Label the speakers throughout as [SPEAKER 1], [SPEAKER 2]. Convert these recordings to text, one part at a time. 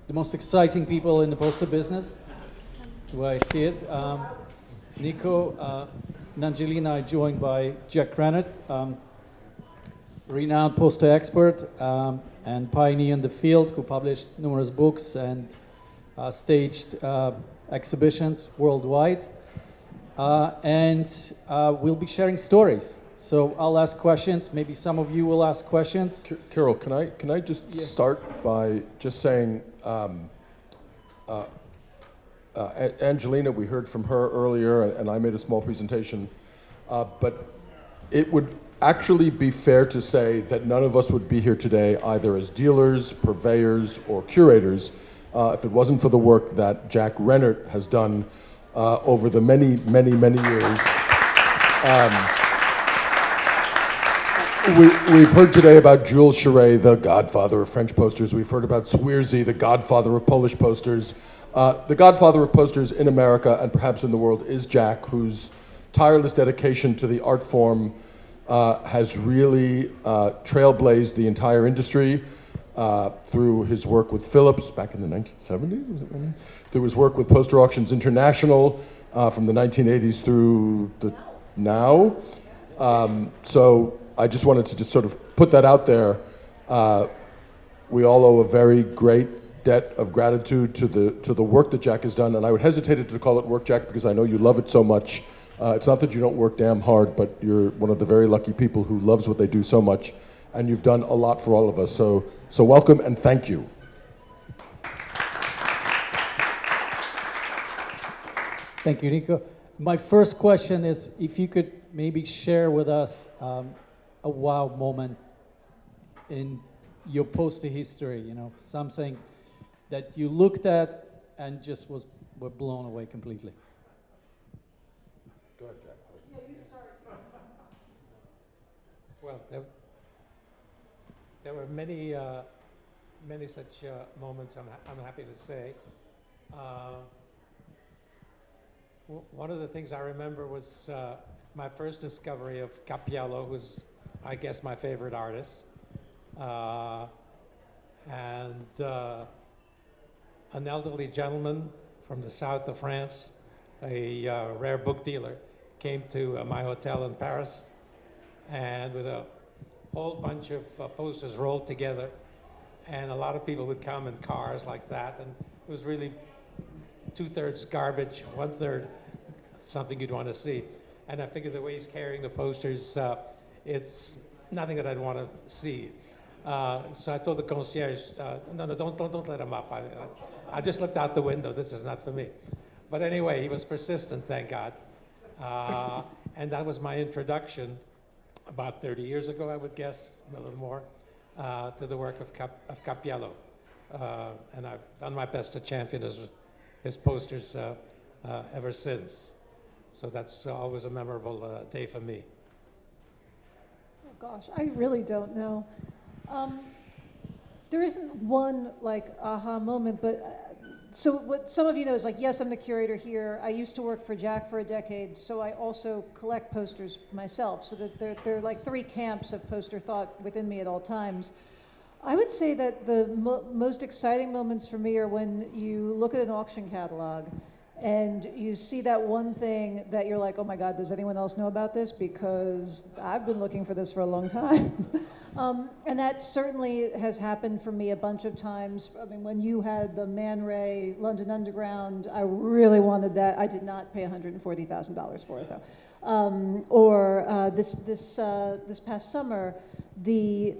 [SPEAKER 1] the most exciting people in the poster business, the way I see it. Nico and Angelina are joined by Jack Rennert, renowned poster expert and pioneer in the field, who published numerous books and staged exhibitions worldwide. And we'll be sharing stories. So I'll ask questions. Maybe some of you will ask questions.
[SPEAKER 2] Carol, can I just start by just saying, Angelina, we heard from her earlier, and I made a small presentation, but it would actually be fair to say that none of us would be here today either as dealers, purveyors, or curators if it wasn't for the work that Jack Rennert has done over the many, many, many years. We've heard today about Jules Charest, the godfather of French posters. We've heard about Swierzy, the godfather of Polish posters. The godfather of posters in America and perhaps in the world is Jack, whose tireless dedication to the art form has really trailblazed the entire industry through his work with Philips back in the 1970s, was it really? Through his work with Poster Auctions International from the 1980s through the now. So I just wanted to just sort of put that out there. We all owe a very great debt of gratitude to the work that Jack has done, and I would hesitate to call it work, Jack, because I know you love it so much. It's not that you don't work damn hard, but you're one of the very lucky people who loves what they do so much, and you've done a lot for all of us. So welcome and thank you.
[SPEAKER 1] Thank you, Nico. My first question is if you could maybe share with us a wow moment in your poster history, you know, something that you looked at and just were blown away completely.
[SPEAKER 2] Go ahead, Jack.
[SPEAKER 3] Yeah, you start.
[SPEAKER 4] Well, there were many such moments, I'm happy to say. One of the things I remember was my first discovery of Cappiello, who's, I guess, my favorite artist. And an elderly gentleman from the south of France, a rare book dealer, came to my hotel in Paris, and with a whole bunch of posters rolled together, and a lot of people would come in cars like that, and it was really 2/3 garbage, 1/3 something you'd want to see. And I figured the way he's carrying the posters, it's nothing that I'd want to see. So I told the concierge, no, don't let him up. I just looked out the window. This is not for me. But anyway, he was persistent, thank God. And that was my introduction about 30 years ago, I would guess, a little more, to the work of Cappiello. And I've done my best to champion his posters ever since. So that's always a memorable day for me.
[SPEAKER 3] Oh gosh, I really don't know. There isn't one like aha moment, but so what some of you know is like, yes, I'm the curator here. I used to work for Jack for a decade, so I also collect posters myself. So that there are like three camps of poster thought within me at all times. I would say that the most exciting moments for me are when you look at an auction catalog and you see that one thing that you're like, oh my God, does anyone else know about this? Because I've been looking for this for a long time. And that certainly has happened for me a bunch of times. I mean, when you had the Man Ray London Underground, I really wanted that. I did not pay $140,000 for it though. This past summer, in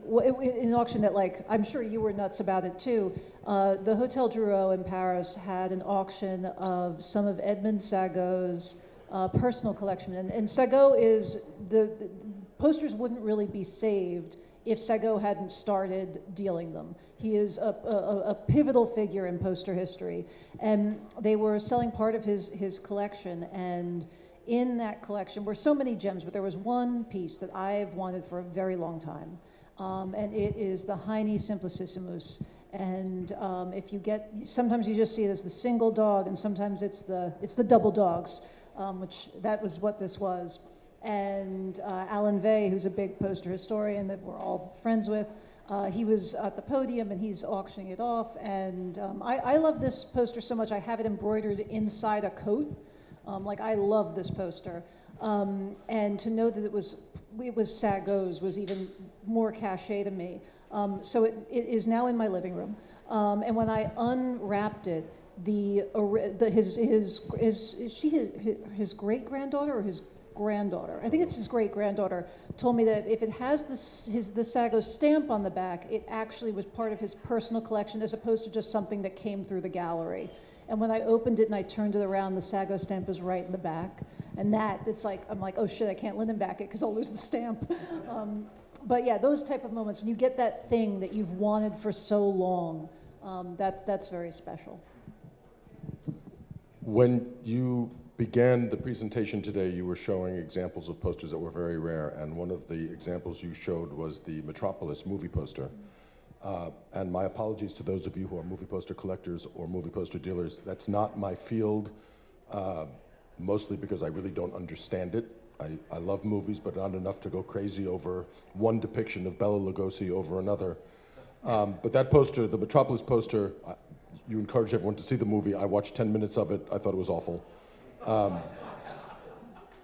[SPEAKER 3] an auction that, like, I'm sure you were nuts about it too. The Hotel Drouot in Paris had an auction of some of Edmond Sagot's personal collection, and Sagot is the posters wouldn't really be saved if Sagot hadn't started dealing them. He is a pivotal figure in poster history, and they were selling part of his collection, and in that collection were so many gems, but there was one piece that I've wanted for a very long time, and it is the Heine Simplicissimus. And if you sometimes you just see it as the single dog, and sometimes it's the double dogs, which that was what this was. And Alan Vey, who's a big poster historian that we're all friends with, He was at the podium and he's auctioning it off. And I love this poster so much. I have it embroidered inside a coat. Like, I love this poster. And to know that it was Sago's was even more cachet to me. So it is now in my living room. And when I unwrapped it, his great granddaughter or his granddaughter? I think it's his great granddaughter. Told me that if it has the Sago stamp on the back, it actually was part of his personal collection as opposed to just something that came through the gallery. And when I opened it and I turned it around, the Sago stamp is right in the back. And I'm like, oh shit, I can't linen back it because I'll lose the stamp. But yeah, those type of moments when you get that thing that you've wanted for so long, that's very special.
[SPEAKER 2] When you began the presentation today, you were showing examples of posters that were very rare, and one of the examples you showed was the Metropolis movie poster. And my apologies to those of you who are movie poster collectors or movie poster dealers. That's not my field, mostly because I really don't understand it. I love movies, but not enough to go crazy over one depiction of Bela Lugosi over another. But that poster, the Metropolis poster, you encourage everyone to see the movie. I watched 10 minutes of it. I thought it was awful.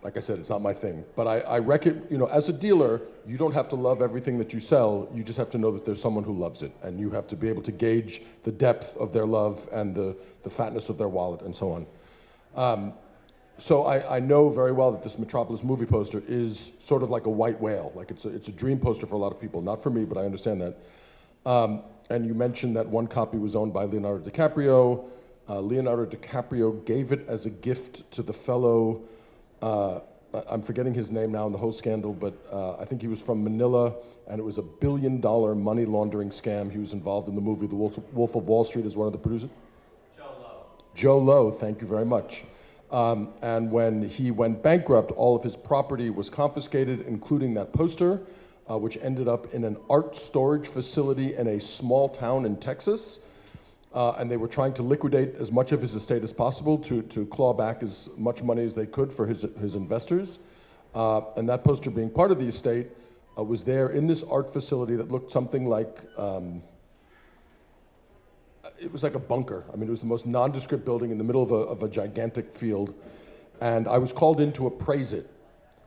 [SPEAKER 2] Like I said, it's not my thing. But I reckon, as a dealer, you don't have to love everything that you sell. You just have to know that there's someone who loves it. And you have to be able to gauge the depth of their love and the fatness of their wallet and so on. So I know very well that this Metropolis movie poster is sort of like a white whale. Like it's a dream poster for a lot of people. Not for me, but I understand that. And you mentioned that one copy was owned by Leonardo DiCaprio. Leonardo DiCaprio gave it as a gift to the fellow, I'm forgetting his name now in the whole scandal, but I think he was from Manila, and it was $1 billion money laundering scam. He was involved in the movie The Wolf of Wall Street as one of the producers.
[SPEAKER 5] Joe Lowe.
[SPEAKER 2] Joe Lowe, thank you very much. And when he went bankrupt, all of his property was confiscated, including that poster, which ended up in an art storage facility in a small town in Texas. And they were trying to liquidate as much of his estate as possible to claw back as much money as they could for his investors. And that poster, being part of the estate, was there in this art facility that looked something like, it was like a bunker. I mean, it was the most nondescript building in the middle of a gigantic field. And I was called in to appraise it.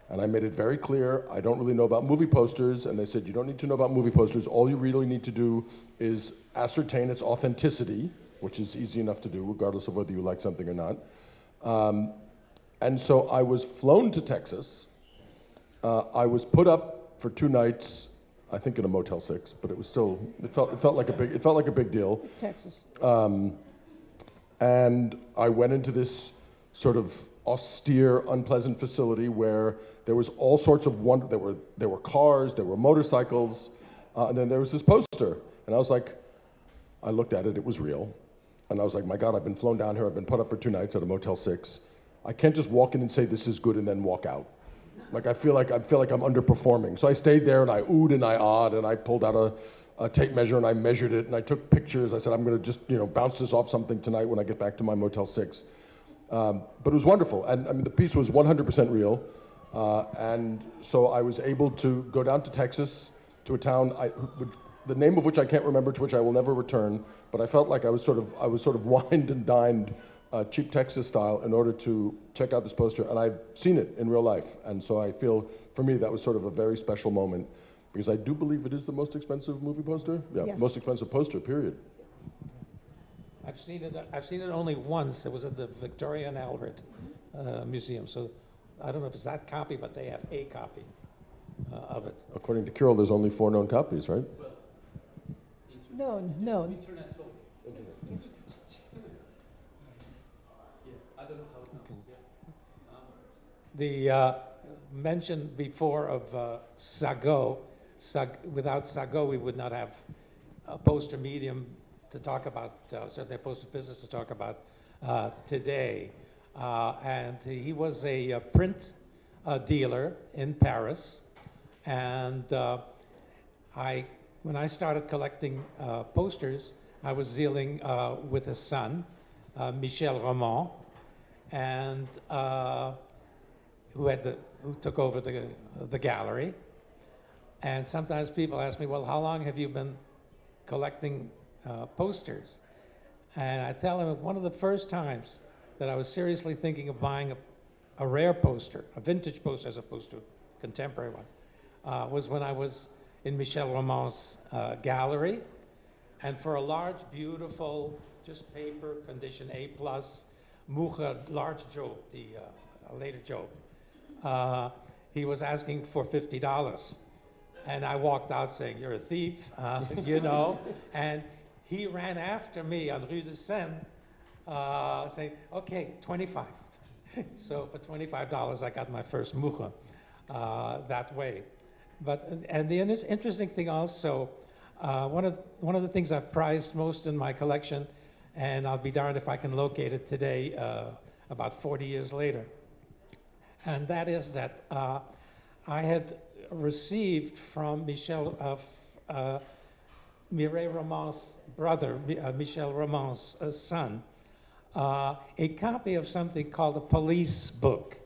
[SPEAKER 2] And I made it very clear, I don't really know about movie posters. And they said, you don't need to know about movie posters. All you really need to do is ascertain its authenticity, which is easy enough to do, regardless of whether you like something or not. And so I was flown to Texas. I was put up for 2 nights, I think in a Motel 6, but it was still, it felt like a big deal.
[SPEAKER 3] It's Texas.
[SPEAKER 2] And I went into this sort of austere, unpleasant facility where there was all sorts of there were cars, there were motorcycles, and then there was this poster. And I was like, I looked at it, it was real. And I was like, my God, I've been flown down here, I've been put up for 2 nights at a Motel 6. I can't just walk in and say this is good and then walk out. Like I feel like I'm underperforming. So I stayed there and I oohed and I awed and I pulled out a tape measure and I measured it and I took pictures. I said, I'm gonna just bounce this off something tonight when I get back to my Motel 6. But it was wonderful. And I mean, the piece was 100% real. And so I was able to go down to Texas, to a town the name of which I can't remember, to which I will never return. But I felt like I was sort of wined and dined, cheap Texas style, in order to check out this poster. And I've seen it in real life. And so I feel, for me, that was sort of a very special moment, because I do believe it is the most expensive movie poster. Yeah,
[SPEAKER 3] Yes.
[SPEAKER 2] Most expensive poster, period.
[SPEAKER 4] I've seen it only once. It was at the Victoria and Albert Museum. So I don't know if it's that copy, but they have a copy of it.
[SPEAKER 2] According to Kirill, there's only 4 known copies, right?
[SPEAKER 3] No.
[SPEAKER 4] The mention before of Sago, without Sago, we would not have a poster medium to talk about, certainly a poster business to talk about today. And he was a print dealer in Paris. And when I started collecting posters, I was dealing with his son, Michel Roman, and who took over the gallery. And sometimes people ask me, well, how long have you been collecting posters? And I tell them one of the first times that I was seriously thinking of buying a rare poster, a vintage poster as opposed to a contemporary one, was when I was in Michel Roman's gallery. And for a large, beautiful, just paper condition, A+, Mucha, large Job, the later Job, he was asking for $50. And I walked out saying, you're a thief, you know. And he ran after me on Rue de Seine, saying, okay, 25. So for $25, I got my first Mucha that way. But, and the interesting thing also, one of the things I've prized most in my collection, and I'll be darned if I can locate it today, about 40 years later, and that is that I had received from Mireille Roman's brother, Michel Roman's son, a copy of something called a police book.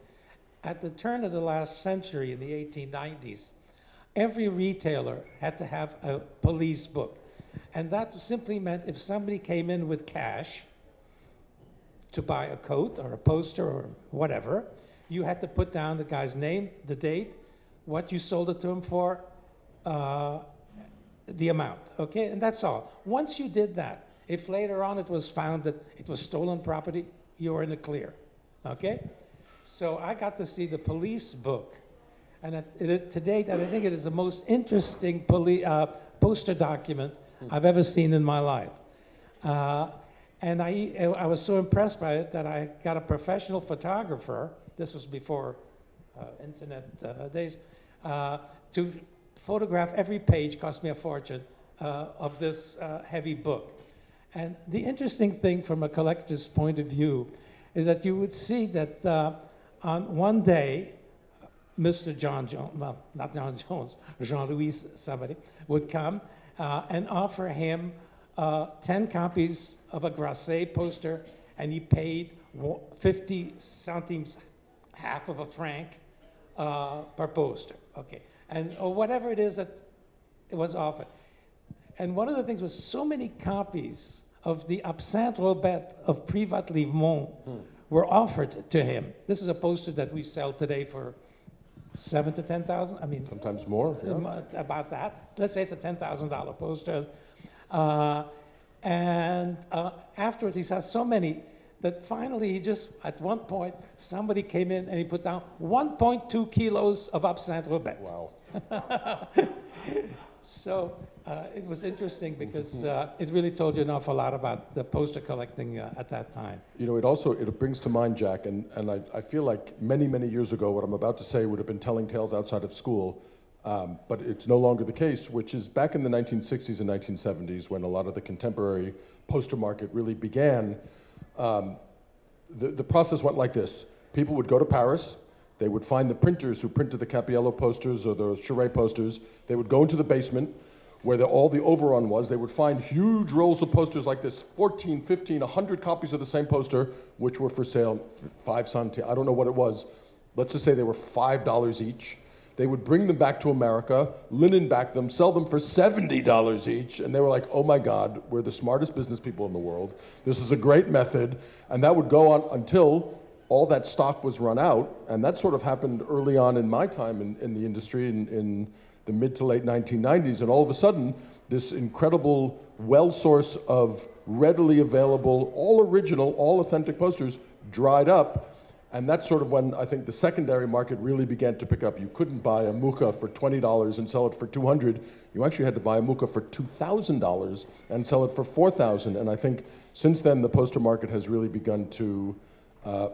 [SPEAKER 4] At the turn of the last century, in the 1890s, every retailer had to have a police book. And that simply meant if somebody came in with cash to buy a coat or a poster or whatever, you had to put down the guy's name, the date, what you sold it to him for, the amount, okay? And that's all. Once you did that, if later on it was found that it was stolen property, you were in the clear, okay? So I got to see the police book. And to date, I think it is the most interesting poster document I've ever seen in my life. And I was so impressed by it that I got a professional photographer, this was before internet days, to photograph every page, cost me a fortune, of this heavy book. And the interesting thing from a collector's point of view is that you would see that on one day, Mr. John Jones, well, not John Jones, Jean-Louis somebody, would come and offer him 10 copies of a Grasset poster, and he paid 50 centimes, half of a franc per poster, okay, and or whatever it is that it was offered. And one of the things was so many copies of the Absinthe Robert of Privat Livemont were offered to him. This is a poster that we sell today for 7,000 to 10,000. I mean,
[SPEAKER 2] Sometimes more. Yeah.
[SPEAKER 4] About that. Let's say it's a $10,000 poster. And afterwards, he saw so many that finally he just, at one point, somebody came in and he put down 1.2 kilos of Absinthe Robert.
[SPEAKER 2] Wow.
[SPEAKER 4] So it was interesting because it really told you an awful lot about the poster collecting at that time.
[SPEAKER 2] You know, it brings to mind, Jack, and I feel like many, many years ago, what I'm about to say would have been telling tales outside of school, but it's no longer the case, which is back in the 1960s and 1970s when a lot of the contemporary poster market really began. The process went like this. People would go to Paris, they would find the printers who printed the Cappiello posters or the Charest posters. They would go into the basement where all the overrun was. They would find huge rolls of posters like this, 14, 15, 100 copies of the same poster, which were for sale, 5 centimes, I don't know what it was. Let's just say they were $5 each. They would bring them back to America, linen back them, sell them for $70 each, and they were like, oh my God, we're the smartest business people in the world. This is a great method, and that would go on until all that stock was run out, and that sort of happened early on in my time in the industry in the mid to late 1990s, and all of a sudden, this incredible well source of readily available, all original, all authentic posters dried up, and that's sort of when I think the secondary market really began to pick up. You couldn't buy a Mucha for $20 and sell it for $200. You actually had to buy a Mucha for $2,000 and sell it for $4,000, and I think since then the poster market has really begun to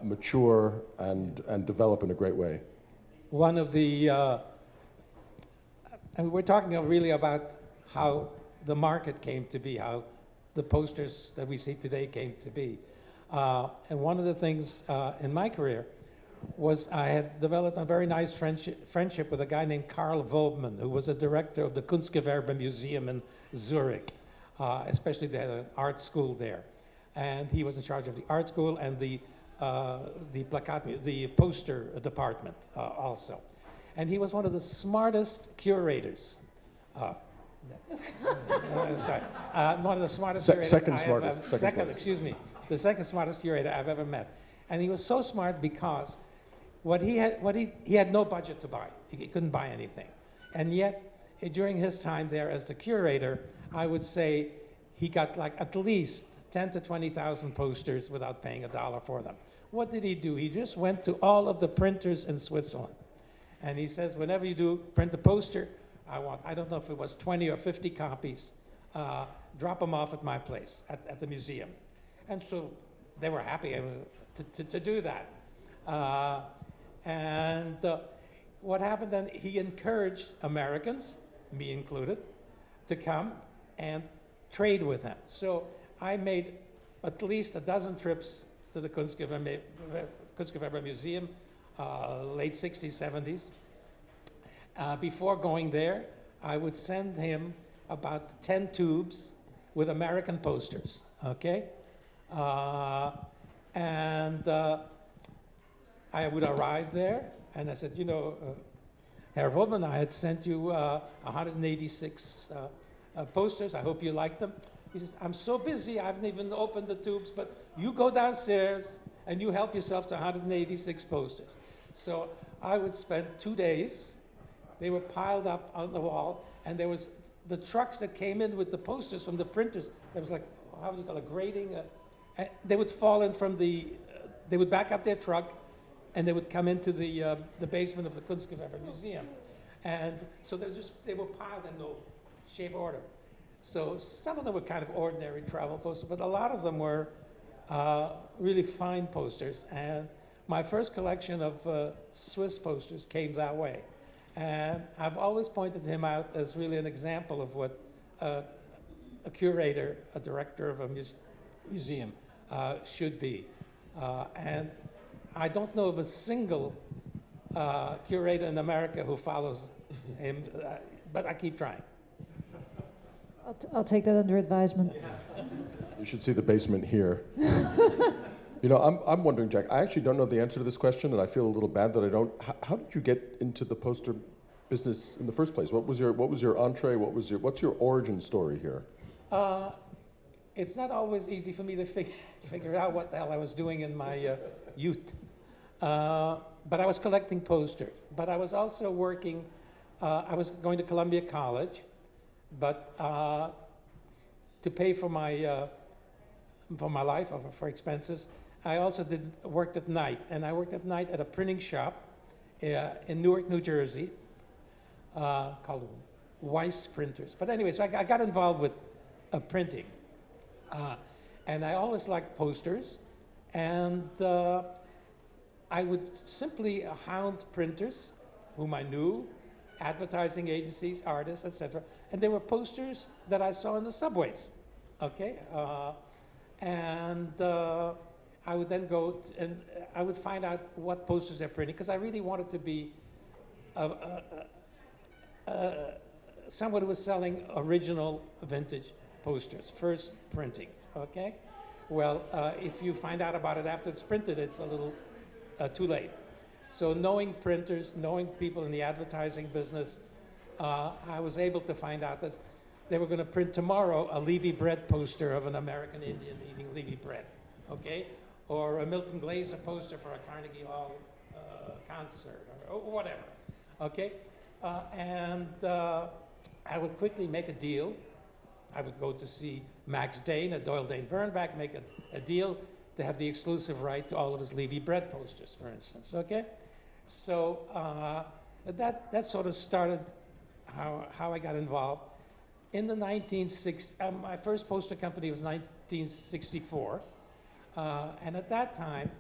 [SPEAKER 2] mature and develop in a great way.
[SPEAKER 4] One of the, and we're talking really about how the market came to be, how the posters that we see today came to be. And one of the things in my career was I had developed a very nice friendship with a guy named Karl Wobman, who was a director of the Kunstgewerbe Museum in Zurich, especially they had an art school there. And he was in charge of the art school and the poster department also. And he was one of the smartest curators. Sorry. One of the smartest curators.
[SPEAKER 2] Second
[SPEAKER 4] I have
[SPEAKER 2] smartest.
[SPEAKER 4] ever-
[SPEAKER 2] Second
[SPEAKER 4] second,
[SPEAKER 2] smartest.
[SPEAKER 4] excuse me. The second smartest curator I've ever met. And he was so smart because he had no budget to buy. He couldn't buy anything. And yet, during his time there as the curator, I would say he got like at least 10 to 20,000 posters without paying $1 for them. What did he do? He just went to all of the printers in Switzerland. And he says, whenever you do print a poster, I don't know if it was 20 or 50 copies, drop them off at my place, at the museum. And so they were happy to do that. What happened then, he encouraged Americans, me included, to come and trade with him. So I made at least a dozen trips to the Kunstgewerbe Museum, late 60s, 70s. Before going there, I would send him about 10 tubes with American posters, okay? I would arrive there, and I said, Herr Wobman, I had sent you 186 posters. I hope you like them. He says, I'm so busy, I haven't even opened the tubes, but you go downstairs and you help yourself to 186 posters. So I would spend 2 days. They were piled up on the wall, and there was the trucks that came in with the posters from the printers. There was like, how would you call it, grading? They would fall in from they would back up their truck, and they would come into the basement of the Kunstgewerbe Museum. And so they were piled in no shape or order. So some of them were kind of ordinary travel posters, but a lot of them were really fine posters. And my first collection of Swiss posters came that way. And I've always pointed him out as really an example of what a curator, a director of a museum should be. And I don't know of a single curator in America who follows him, but I keep trying.
[SPEAKER 3] I'll take that under advisement.
[SPEAKER 2] You should see the basement here. I'm wondering, Jack, I actually don't know the answer to this question, and I feel a little bad that I don't. How did you get into the poster business in the first place? What was your entree? What's your origin story here?
[SPEAKER 4] It's not always easy for me to figure out what the hell I was doing in my youth. But I was collecting posters. But I was also working, I was going to Columbia College, but to pay for my life, or for expenses, I also worked at night. And I worked at night at a printing shop in Newark, New Jersey, called Weiss Printers. But anyway, so I got involved with printing. And I always liked posters. And I would simply hound printers whom I knew, advertising agencies, artists, etc. And there were posters that I saw in the subways, okay? I would then go and I would find out what posters they're printing, because I really wanted to be someone who was selling original vintage posters, first printing, okay? Well, if you find out about it after it's printed, it's a little too late. So knowing printers, knowing people in the advertising business, I was able to find out that they were going to print tomorrow a Levy bread poster of an American Indian eating Levy bread, okay? Or a Milton Glaser poster for a Carnegie Hall concert, or whatever, okay? I would quickly make a deal. I would go to see Max Dane at Doyle Dane Bernbach, make a deal to have the exclusive right to all of his Levy bread posters, for instance, okay? So that sort of started how I got involved. In the 1960s, my first poster company was 1964, and at that time,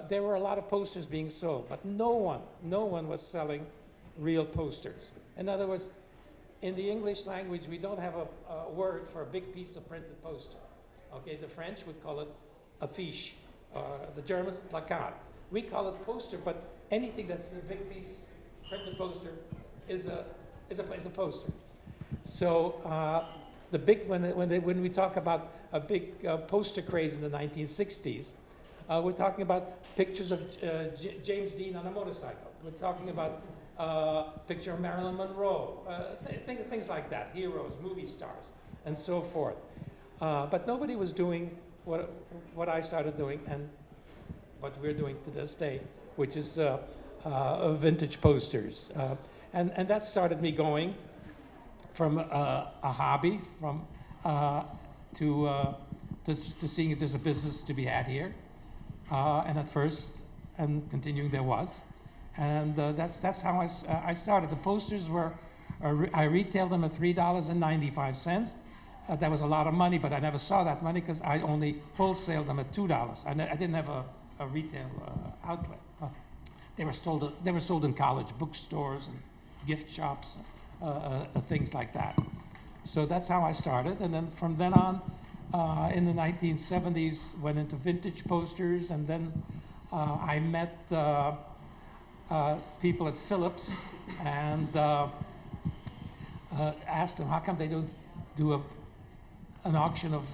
[SPEAKER 4] there were a lot of posters being sold, but no one was selling real posters. In other words, in the English language, we don't have a word for a big piece of printed poster. Okay, the French would call it affiche, the Germans placard. We call it poster, but anything that's a big piece printed poster is a poster. So when we talk about a big poster craze in the 1960s, we're talking about pictures of James Dean on a motorcycle. We're talking about picture of Marilyn Monroe, things like that, heroes, movie stars, and so forth. But nobody was doing what I started doing and what we're doing to this day, which is vintage posters. And that started me going from a hobby to seeing if there's a business to be had here. And at first, and continuing, there was. And that's how I started. The posters were, I retailed them at $3.95. That was a lot of money, but I never saw that money because I only wholesaled them at $2. I didn't have a retail outlet. They were sold in college bookstores and gift shops, things like that. So that's how I started, and then from then on, in the 1970s, went into vintage posters, and then I met people at Philips and asked them how come they don't do an auction of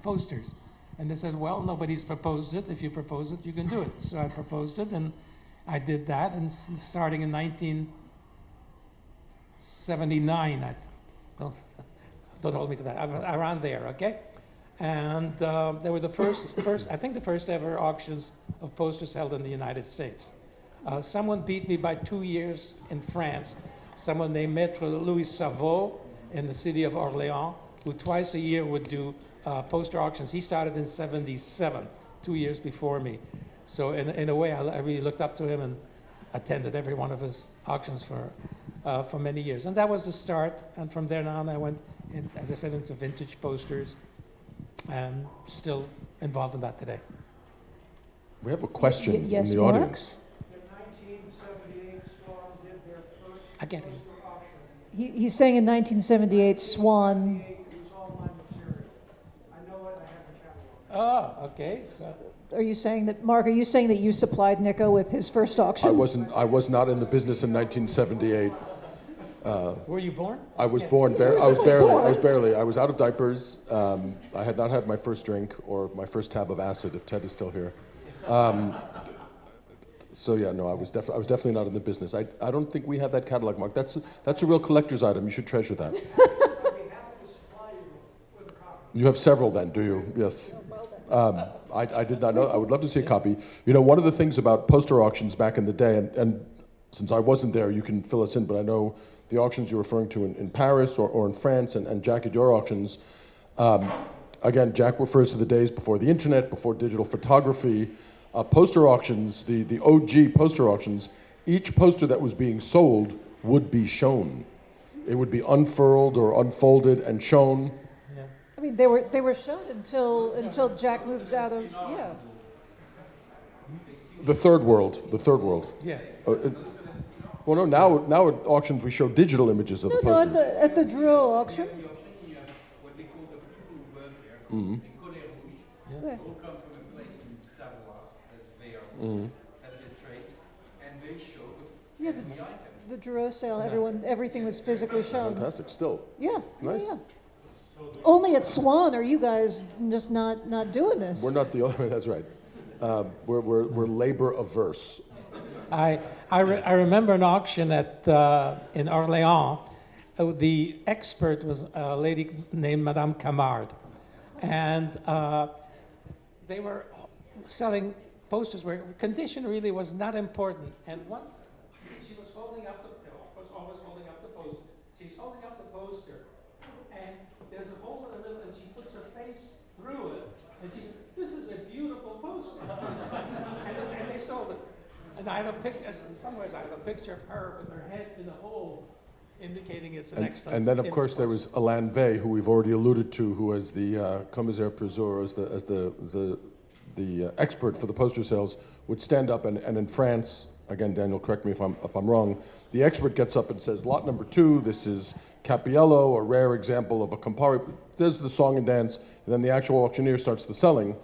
[SPEAKER 4] posters. And they said, well, nobody's proposed it. If you propose it, you can do it. So I proposed it, and I did that, and starting in 1979, don't hold me to that, around there, okay? And they were the first, I think the first ever auctions of posters held in the United States. Someone beat me by 2 years in France. Someone named Maître Louis Savot in the city of Orléans, who twice a year would do poster auctions. He started in '77, 2 years before me. So in a way, I really looked up to him and attended every one of his auctions for many years. And that was the start. And from there on, I went, as I said, into vintage posters, and still involved in that today.
[SPEAKER 2] We have a question
[SPEAKER 3] yes,
[SPEAKER 2] in the
[SPEAKER 3] Mark?
[SPEAKER 2] audience.
[SPEAKER 5] In 1978, Swan did their first
[SPEAKER 4] I get it.
[SPEAKER 5] poster auction.
[SPEAKER 3] He's saying in 1978, Swan.
[SPEAKER 5] It was all my material. I know it, I have the catalog.
[SPEAKER 4] Oh, okay. So,
[SPEAKER 3] Are you saying that, Mark? Are you saying that you supplied Nico with his first auction?
[SPEAKER 2] I was not in the business in 1978.
[SPEAKER 4] were you born?
[SPEAKER 2] I was born. I was out of diapers. I had not had my first drink or my first tab of acid, if Ted is still here. So yeah, no, I was definitely not in the business. I don't think we have that catalog, Mark. That's a real collector's item. You should treasure that.
[SPEAKER 5] I'd be happy to supply you with a copy.
[SPEAKER 2] You have several then, do you? Yes. I did not know. I would love to see a copy. You know, one of the things about poster auctions back in the day, and since I wasn't there, you can fill us in, but I know the auctions you're referring to in Paris or in France, and Jack, at your auctions, again, Jack refers to the days before the internet, before digital photography. Poster auctions, the OG poster auctions, each poster that was being sold would be shown. It would be unfurled or unfolded and shown.
[SPEAKER 4] Yeah.
[SPEAKER 3] I mean, they were shown until Jack moved out of
[SPEAKER 2] The third world.
[SPEAKER 4] Yeah.
[SPEAKER 2] Well, no, now at auctions we show digital images of the
[SPEAKER 3] No,
[SPEAKER 2] posters.
[SPEAKER 3] at the Drouot auction.
[SPEAKER 6] The auction, you have what they call the people who work there,
[SPEAKER 2] Mhm.
[SPEAKER 6] they collet rouge.
[SPEAKER 3] Yeah.
[SPEAKER 6] They all come from a place in Savoie, that's there,
[SPEAKER 2] Mhm.
[SPEAKER 6] at the trade, and they show
[SPEAKER 3] Yeah,
[SPEAKER 6] the item.
[SPEAKER 3] the Drouot sale. Everything was physically shown.
[SPEAKER 2] Fantastic, still.
[SPEAKER 3] Yeah.
[SPEAKER 2] Nice.
[SPEAKER 3] Yeah. Only at Swan are you guys just not doing this?
[SPEAKER 2] We're not the only, that's right. We're labor averse.
[SPEAKER 4] I remember an auction in Orléans. The expert was a lady named Madame Camarde, and they were selling posters where condition really was not important. And once she was holding up of course, always holding up the poster. She's holding up the poster, and there's a hole in the middle, and she puts her face through it, and she said, "This is a beautiful poster," and they sold it. And I have a picture, somewhere I have a picture of her with her head in a hole, indicating it's an excellent.
[SPEAKER 2] And then, of course, there was Alain Vey, who we've already alluded to, who was the commissaire priseur, as the expert for the poster sales, would stand up and in France, again, Daniel, correct me if I'm wrong, the expert gets up and says, "Lot number 2, this is Capiello, a rare example of a Campari." There's the song and dance, and then the actual auctioneer starts the selling.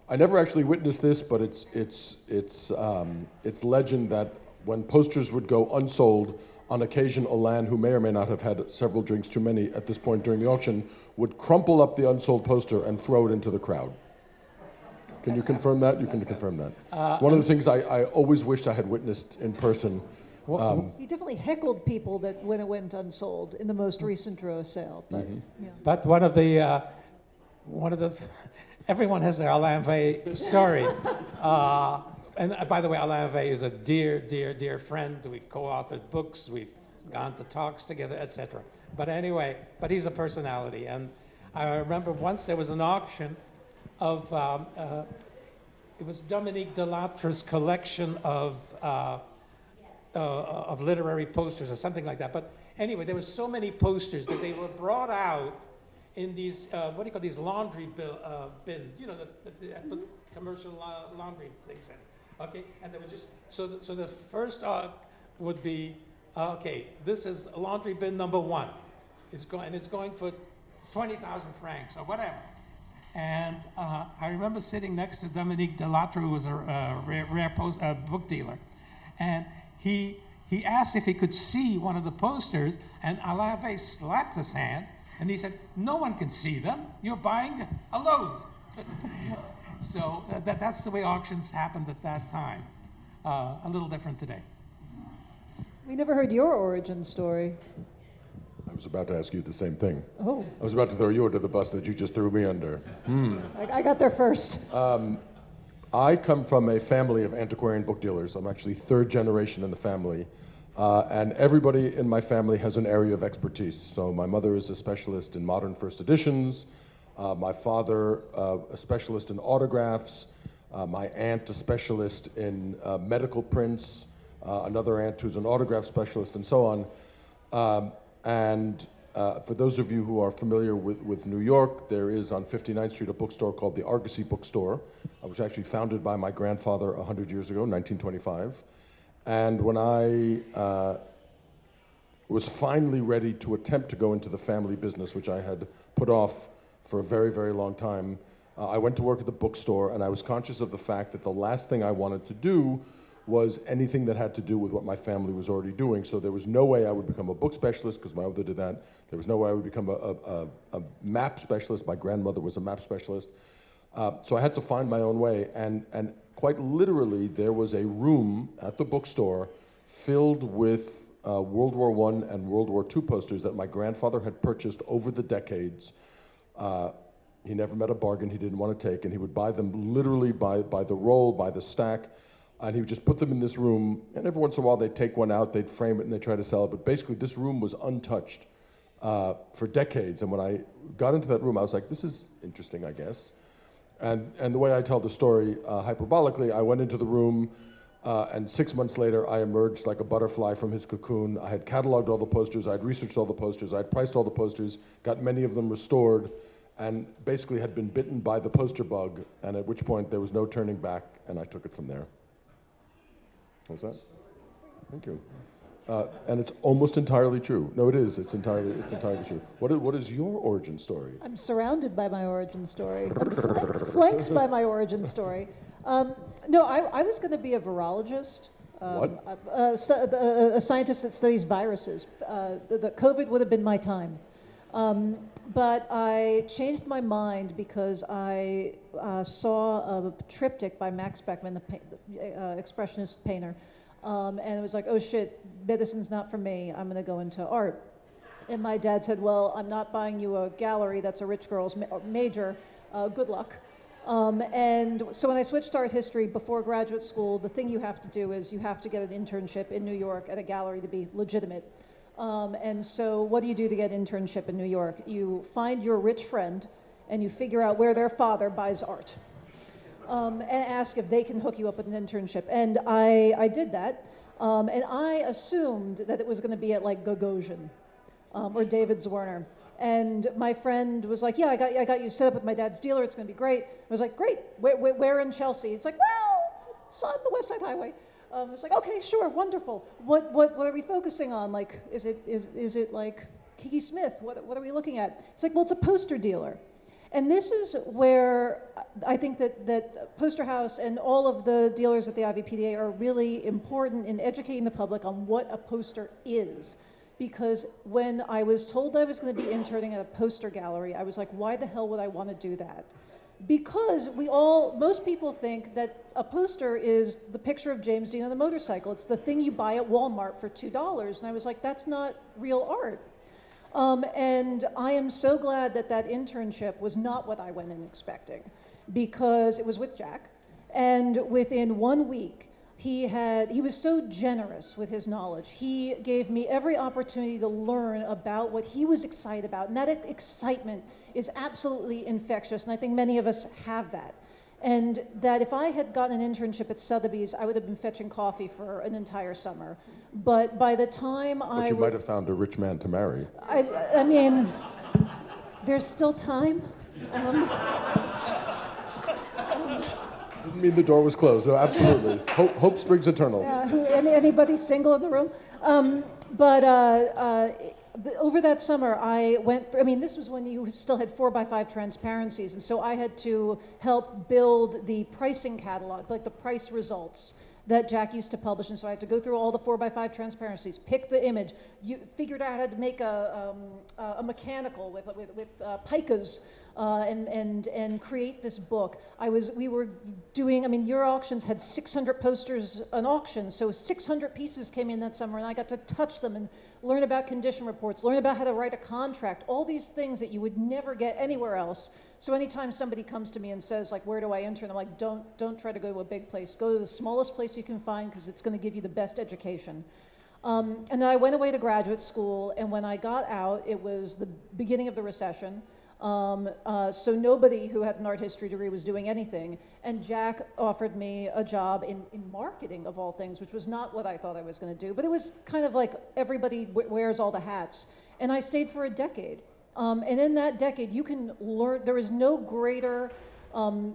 [SPEAKER 2] I never actually witnessed this, but it's legend that when posters would go unsold, on occasion, Alain, who may or may not have had several drinks too many at this point during the auction, would crumple up the unsold poster and throw it into the crowd. Can you confirm that? You can confirm that. One of the things I always wished I had witnessed in person
[SPEAKER 3] He definitely heckled people that when it went unsold in the most recent draw sale. But, yeah.
[SPEAKER 4] But one of the, everyone has their Alain Vey story. And by the way, Alain Vey is a dear, dear, dear friend. We've co-authored books, we've gone to talks together, etc. But anyway, but he's a personality. And I remember once there was an auction of, it was Dominique Delatre's collection of literary posters or something like that. But anyway, there was so many posters that they were brought out in these, what do you call these laundry bins, you know, the commercial laundry things in. Okay, and there was just, so the first would be, okay, this is laundry bin number 1. It's going for 20,000 francs or whatever. And I remember sitting next to Dominique Delatre, who was a rare book dealer, and he asked if he could see one of the posters, and Alain Vey slapped his hand, and he said, "No one can see them. You're buying a load." So that's the way auctions happened at that time. A little different today.
[SPEAKER 3] We never heard your origin story.
[SPEAKER 2] I was about to ask you the same thing.
[SPEAKER 3] Oh,
[SPEAKER 2] I was about to throw you under the bus that you just threw me under.
[SPEAKER 3] I got there first.
[SPEAKER 2] I come from a family of antiquarian book dealers. I'm actually 3rd generation in the family. And everybody in my family has an area of expertise. So my mother is a specialist in modern first editions. My father, a specialist in autographs. My aunt, a specialist in medical prints. Another aunt who's an autograph specialist, and so on. And for those of you who are familiar with New York, there is on 59th Street a bookstore called the Argosy Bookstore, which was actually founded by my grandfather 100 years ago, 1925. And when I was finally ready to attempt to go into the family business, which I had put off for a very, very long time, I went to work at the bookstore, and I was conscious of the fact that the last thing I wanted to do was anything that had to do with what my family was already doing. So there was no way I would become a book specialist, because my mother did that. There was no way I would become a map specialist. My grandmother was a map specialist. So I had to find my own way. And quite literally, there was a room at the bookstore filled with World War I and World War II posters that my grandfather had purchased over the decades. He never met a bargain he didn't want to take, and he would buy them literally by the roll, by the stack. And he would just put them in this room, and every once in a while they'd take one out, they'd frame it, and they'd try to sell it. But basically, this room was untouched for decades. And when I got into that room, I was like, this is interesting, I guess. And the way I tell the story hyperbolically, I went into the room, and 6 months later, I emerged like a butterfly from his cocoon. I had cataloged all the posters, I had researched all the posters, I had priced all the posters, got many of them restored, and basically had been bitten by the poster bug, and at which point there was no turning back, and I took it from there. What's that? Thank you. And it's almost entirely true. No, it is. It's entirely true. What is your origin story?
[SPEAKER 3] I'm surrounded by my origin story. I'm flanked by my origin story. No, I was going to be a virologist.
[SPEAKER 2] What?
[SPEAKER 3] A scientist that studies viruses. The COVID would have been my time. But I changed my mind because I saw a triptych by Max Beckmann, the expressionist painter, and it was like, oh shit, medicine's not for me, I'm gonna go into art. And my dad said, well, I'm not buying you a gallery, that's a rich girl's major, good luck. And so when I switched to art history before graduate school, the thing you have to do is you have to get an internship in New York at a gallery to be legitimate. And so what do you do to get an internship in New York? You find your rich friend and you figure out where their father buys art. And ask if they can hook you up with an internship. And I did that. And I assumed that it was going to be at like Gagosian or David Zwirner. And my friend was like, yeah, I got you set up with my dad's dealer. It's going to be great. I was like, great. Where in Chelsea? It's like, well, it's on the West Side Highway. It's like, okay, sure, wonderful. What are we focusing on? Like, is it like Kiki Smith? What are we looking at? It's like, well, it's a poster dealer. And this is where I think that Poster House and all of the dealers at the IVPDA are really important in educating the public on what a poster is. Because when I was told I was going to be interning at a poster gallery, I was like, why the hell would I want to do that? because most people think that a poster is the picture of James Dean on a motorcycle. It's the thing you buy at Walmart for $2. And I was like, that's not real art. And I am so glad that that internship was not what I went in expecting, because it was with Jack. And within 1 week, he was so generous with his knowledge. He gave me every opportunity to learn about what he was excited about. And that excitement is absolutely infectious. And I think many of us have that. And that if I had gotten an internship at Sotheby's, I would have been fetching coffee for an entire summer. But by the time
[SPEAKER 2] But you might have found a rich man to marry.
[SPEAKER 3] I mean, there's still time.
[SPEAKER 2] Didn't mean the door was closed. No, absolutely. Hope springs eternal.
[SPEAKER 3] Anybody single in the room? But over that summer, this was when you still had 4x5 transparencies, and so I had to help build the pricing catalog, like the price results that Jack used to publish, and so I had to go through all the 4x5 transparencies, pick the image, figured out how to make a mechanical with picas, and create this book. Your auctions had 600 posters an auction, so 600 pieces came in that summer, and I got to touch them and learn about condition reports, learn about how to write a contract, all these things that you would never get anywhere else. So anytime somebody comes to me and says, like, where do I enter? And I'm like, don't try to go to a big place. Go to the smallest place you can find, because it's going to give you the best education. And then I went away to graduate school, and when I got out, it was the beginning of the recession. So nobody who had an art history degree was doing anything. And Jack offered me a job in marketing, of all things, which was not what I thought I was going to do. But it was kind of like everybody wears all the hats. And I stayed for a decade. And in that decade, you can learn. There is no greater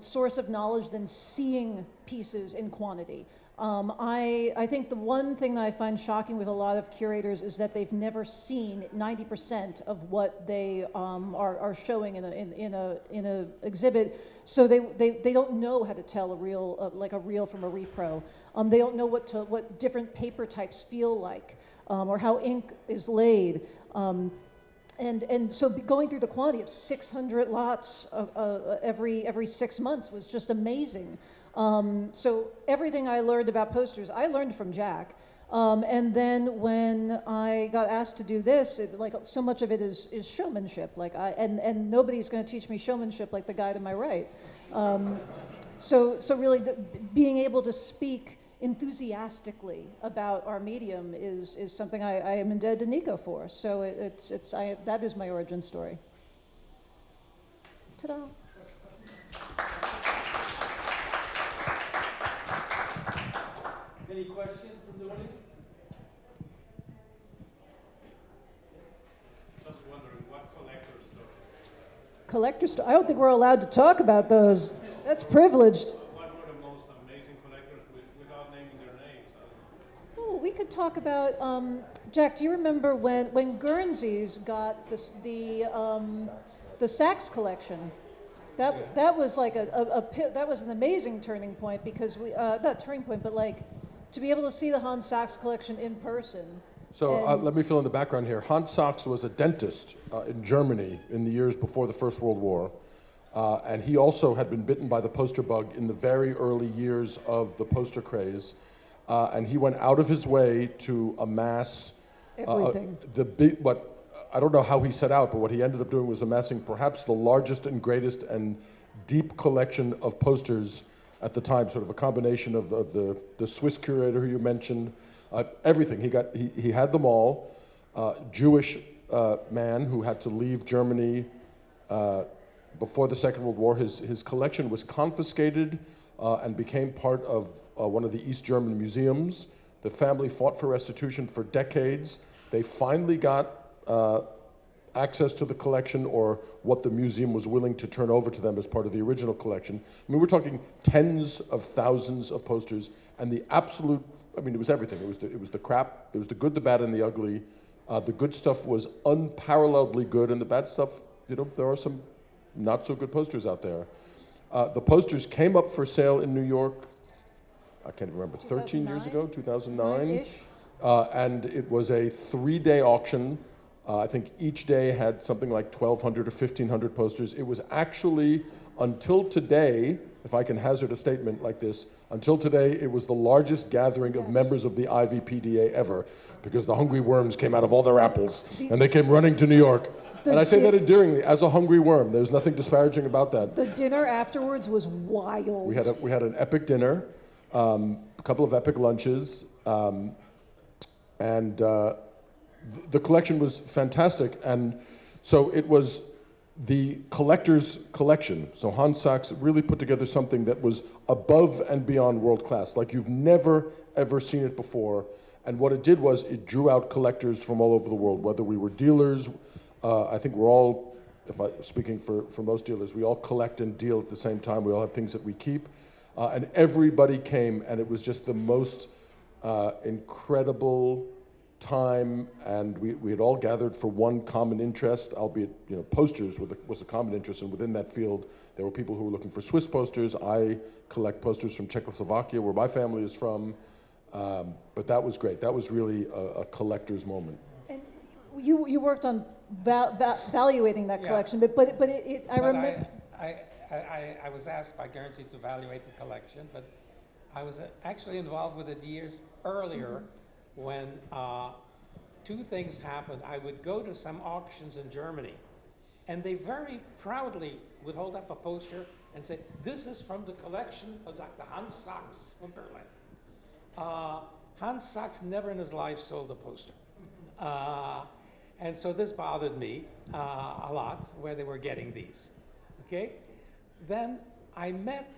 [SPEAKER 3] source of knowledge than seeing pieces in quantity. I think the one thing that I find shocking with a lot of curators is that they've never seen 90% of what they are showing in a exhibit. So they don't know how to tell a real like a real from a repro. They don't know what different paper types feel like, or how ink is laid. And so going through the quantity of 600 lots every 6 months was just amazing. So everything I learned about posters, I learned from Jack. And then when I got asked to do this, so much of it is showmanship. And nobody's going to teach me showmanship like the guy to my right. So really, being able to speak enthusiastically about our medium is something I am indebted to Nico for. So that is my origin story. Ta-da.
[SPEAKER 1] Any questions from the audience?
[SPEAKER 7] Just wondering, what collector store?
[SPEAKER 3] Collector store? I don't think we're allowed to talk about those. That's privileged.
[SPEAKER 7] What were the most amazing collectors without naming their names?
[SPEAKER 3] Oh, we could talk about, Jack, do you remember when Guernsey's got the Saks collection? That was like that was an amazing turning point, because not turning point, but like to be able to see the Hans Sachs collection in person.
[SPEAKER 2] So let me fill in the background here. Hans Sachs was a dentist in Germany in the years before the First World War. And he also had been bitten by the poster bug in the very early years of the poster craze. And he went out of his way to amass
[SPEAKER 3] Everything.
[SPEAKER 2] I don't know how he set out, but what he ended up doing was amassing perhaps the largest and greatest and deep collection of posters at the time, sort of a combination of the Swiss curator who you mentioned, everything. He had them all. Jewish man who had to leave Germany before the Second World War. His collection was confiscated and became part of one of the East German museums. The family fought for restitution for decades. They finally got access to the collection, or what the museum was willing to turn over to them as part of the original collection. I mean, we're talking tens of thousands of posters, and the absolute, I mean, it was everything. It was the crap, it was the good, the bad, and the ugly. The good stuff was unparalleledly good, and the bad stuff, there are some not so good posters out there. The posters came up for sale in New York, I can't remember, 13 years ago, 2009. And it was a 3-day auction. I think each day had something like 1,200 or 1,500 posters. It was actually Until today, if I can hazard a statement like this, until today, it was the largest gathering of members of the IVPDA ever, because the hungry worms came out of all their apples, and they came running to New York. And I say that endearingly, as a hungry worm. There's nothing disparaging about that.
[SPEAKER 3] The dinner afterwards was wild.
[SPEAKER 2] We had an epic dinner, a couple of epic lunches, and the collection was fantastic. And so it was the collector's collection. So Hans Sachs really put together something that was above and beyond world class, like you've never, ever seen it before. And what it did was it drew out collectors from all over the world, whether we were dealers. I think we're all, speaking for most dealers, we all collect and deal at the same time. We all have things that we keep. And everybody came, and it was just the most incredible time, and we had all gathered for one common interest, albeit posters was a common interest, and within that field there were people who were looking for Swiss posters. I collect posters from Czechoslovakia, where my family is from, but that was great. That was really a collector's moment.
[SPEAKER 3] And you worked on valuating that collection, but I remember.
[SPEAKER 4] I was asked by Guernsey to evaluate the collection, but I was actually involved with it years earlier when two things happened. I would go to some auctions in Germany, and they very proudly would hold up a poster and say, "This is from the collection of Dr. Hans Sachs from Berlin." Hans Sachs never in his life sold a poster. And so this bothered me a lot, where they were getting these. Okay? Then I met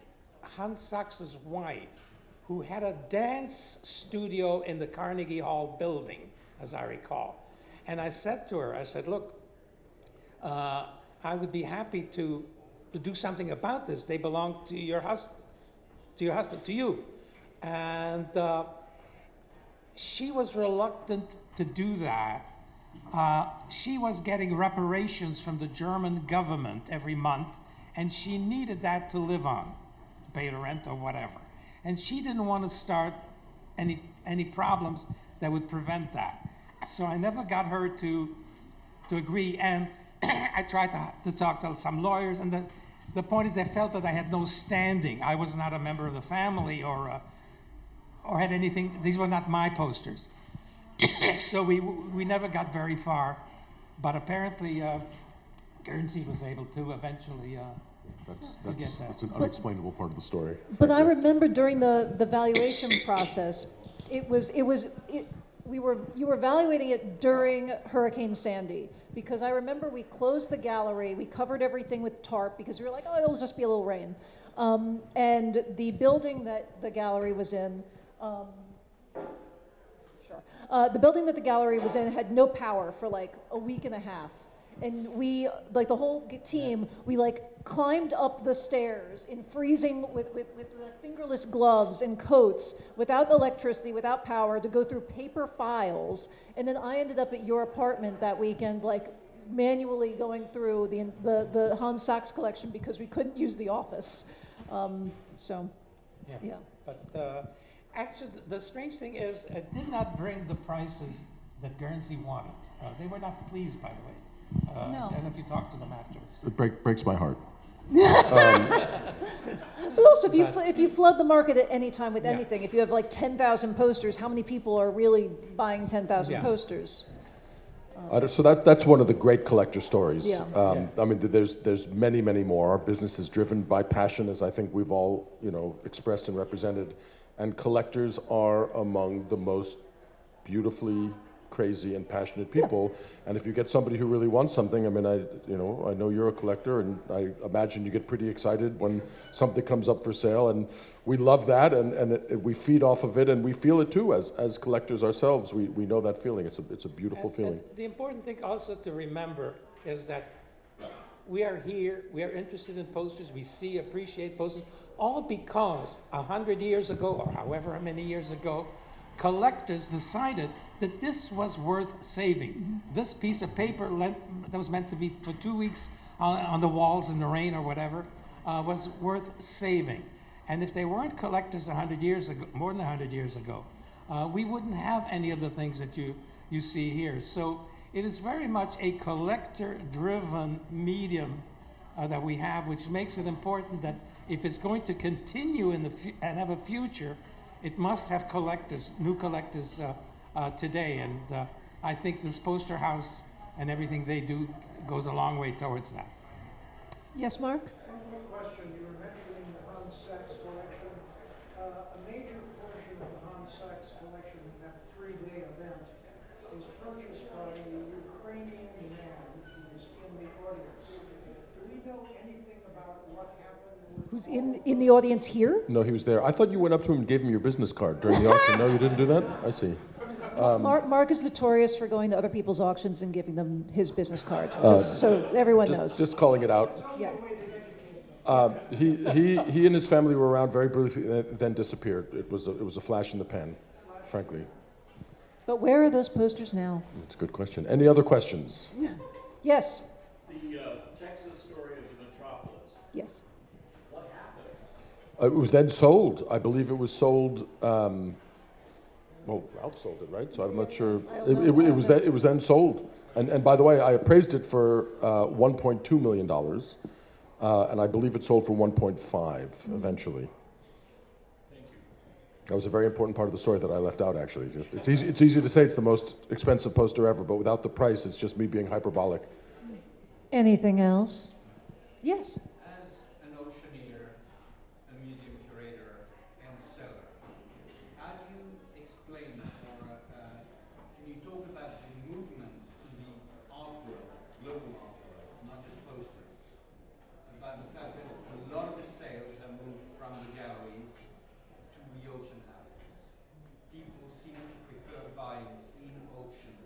[SPEAKER 4] Hans Sachs's wife, who had a dance studio in the Carnegie Hall building, as I recall. And I said to her, I said, "Look, I would be happy to do something about this. They belong to your husband, to you." And she was reluctant to do that. She was getting reparations from the German government every month, and she needed that to live on, to pay the rent or whatever. And she didn't want to start any problems that would prevent that. So I never got her to agree. And I tried to talk to some lawyers, and the point is they felt that I had no standing. I was not a member of the family or had anything. These were not my posters. So we never got very far. But apparently Guernsey was able to eventually
[SPEAKER 2] That's an unexplainable part of the story.
[SPEAKER 3] But I remember during the valuation process, you were evaluating it during Hurricane Sandy, because I remember we closed the gallery, we covered everything with tarp because we were like, oh, it'll just be a little rain. And the building that the gallery was in, the building that the gallery was in had no power for like a week and a half. And we, like the whole team, we like climbed up the stairs in freezing with fingerless gloves and coats, without electricity, without power, to go through paper files. And then I ended up at your apartment that weekend, like manually going through the Hans Sachs collection because we couldn't use the office. Yeah.
[SPEAKER 4] But actually, the strange thing is, it did not bring the prices that Guernsey wanted. They were not pleased, by the way.
[SPEAKER 3] No.
[SPEAKER 4] And if you talk to them afterwards.
[SPEAKER 2] It breaks my heart.
[SPEAKER 3] But also, if you flood the market at any time with anything, if you have like 10,000 posters, how many people are really buying 10,000 posters?
[SPEAKER 2] So that's one of the great collector stories.
[SPEAKER 3] Yeah.
[SPEAKER 2] I mean, there's many, many more. Our business is driven by passion, as I think we've all expressed and represented, and collectors are among the most beautifully crazy and passionate people. And if you get somebody who really wants something, I mean, I know you're a collector, and I imagine you get pretty excited when something comes up for sale, and we love that, and we feed off of it, and we feel it too as collectors ourselves. We know that feeling. It's a beautiful feeling.
[SPEAKER 4] And the important thing also to remember is that we are here, we are interested in posters, we appreciate posters, all because 100 years ago, or however many years ago, collectors decided that this was worth saving. Mm-hmm. This piece of paper that was meant to be for 2 weeks on the walls in the rain or whatever, was worth saving. And if they weren't collectors 100 years ago, more than 100 years ago, we wouldn't have any of the things that you see here. So it is very much a collector-driven medium that we have, which makes it important that if it's going to continue in the and have a future, it must have collectors, new collectors today. And I think this poster house and everything they do goes a long way towards that.
[SPEAKER 3] Yes, Mark?
[SPEAKER 5] One more question. You were mentioning the Hans Sachs collection. A major portion of the Hans Sachs collection, that three-day event, is purchased by a Ukrainian man who's in the audience. Do we know anything about what happened with
[SPEAKER 3] Who's in the audience here?
[SPEAKER 2] No, he was there. I thought you went up to him and gave him your business card during the auction. No, you didn't do that? I see.
[SPEAKER 3] Mark is notorious for going to other people's auctions and giving them his business card, just so everyone knows.
[SPEAKER 2] Just calling it out.
[SPEAKER 3] Yeah.
[SPEAKER 2] He and his family were around very briefly, then disappeared. It was a flash in the pan, frankly.
[SPEAKER 3] But where are those posters now?
[SPEAKER 2] It's a good question. Any other questions?
[SPEAKER 3] Yes.
[SPEAKER 8] The Texas story of the Metropolis.
[SPEAKER 3] Yes.
[SPEAKER 8] What happened?
[SPEAKER 2] It was then sold. I believe it was sold. Well, Ralph sold it, right? So I'm not sure. It was then sold. And by the way, I appraised it for $1.2 million, and I believe it sold for 1.5 eventually.
[SPEAKER 8] Thank you.
[SPEAKER 2] That was a very important part of the story that I left out. Actually, it's easy to say it's the most expensive poster ever, but without the price, it's just me being hyperbolic.
[SPEAKER 3] Anything else? Yes.
[SPEAKER 6] As an auctioneer, a museum curator, and seller, how do you explain, or can you talk about the movements in the art world, global art world, not just posters, about the fact that a lot of the sales have moved from the galleries to the auction houses? People seem to prefer buying in auctions.